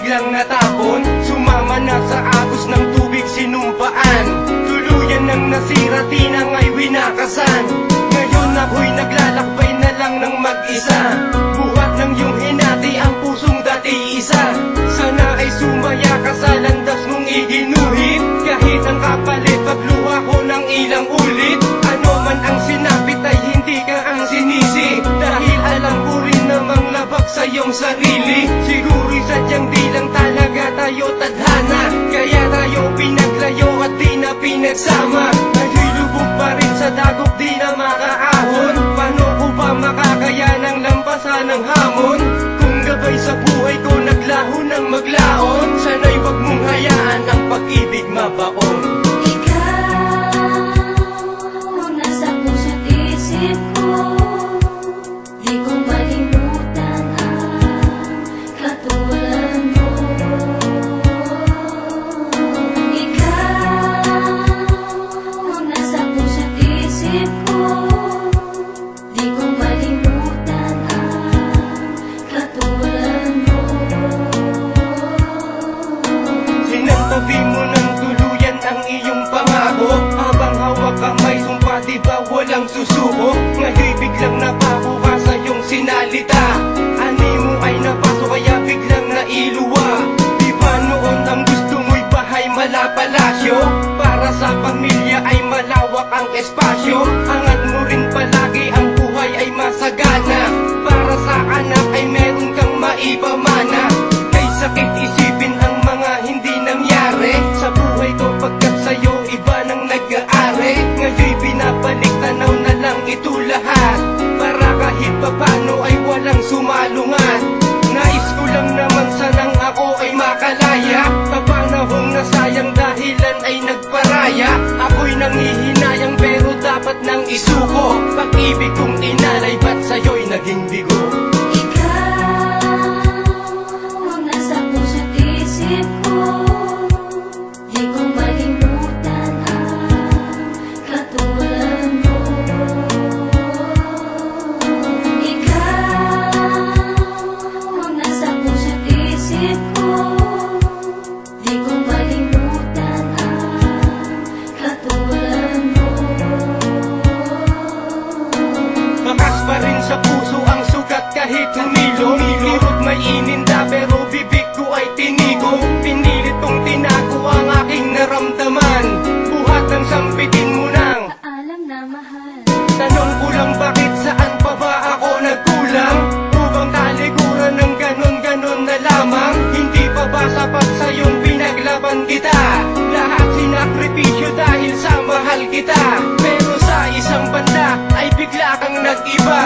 biglang natapon. Sumama na sa agos ng tubig sinumpaan. Tuluyan ng nasira, tinang ay winakasan. Ngayon ako'y naglalakbay na lang ng mag-isa. Buhat ng iyong hinati ang pusong dati isa. Sana ay sumaya ka sa landas mong iginuhit. Kahit ang kapalit pagluha ko ng ilang ulit. Ano man ang sinapit ay hindi ka ang sinisi. Dahil alam ko rin namang labag sa iyong sarili. Siguro'y sadyang di lang talaga tayo tadhana. Kaya tayo pinaglayo at di na pinagsama. Ngayon lubog pa rin sa dagok, di na makaahon. Paano ko ba makakaya ng lampasan ng hamon? Kung gabay sa buhay ko naglaho ng maglaon. Sana'y wag mong hayaan ang pag-ibig mabaon. Sinantabi mo ng tuluyan ang iyong pangako. Habang hawak kamay, sumpa diba walang susuko? Ngayon'y biglang napakuha sa iyong sinalita. Ani mo ay napaso kaya biglang nailuwa. Diba noon ang gusto mo'y bahay malapalasyo? Para sa pamilya ay malawak ang espasyo. Angat mo rin palagi ang buhay ay masagana. Para sa anak ay meron kang maipamana. Kay sakit isipin ang mga hindi nangyari sa buhay ko pagkat sa'yo iba nang nag-aari. Ngayon'y binabalik tanaw na lang ito lahat. Para kahit papano ay walang sumalungat. Nais ko lang naman sanang ako ay makalaya. Sa panahong nasayang dahilan ay nagparaya. Ako'y nangihinayang pero dapat nang isuko. Pag-ibig kong inalay ba't sa'yo'y naging bigo? Sa puso ang sugat kahit humilo. Kirot may ininda pero bibig ko ay tinigo. Pinilit kong tinago ang aking naramdaman. Buhat ng sampitin mo nang alam na mahal. Tanong ko lang bakit saan pa ba ako nagkulang? Upang talikuran ng ganon-ganon na lamang. Hindi pa ba sapat sa iyong pinaglaban kita? Lahat sinakripisyo dahil sa mahal kita. Pero sa isang banda ay bigla kang nag-iba.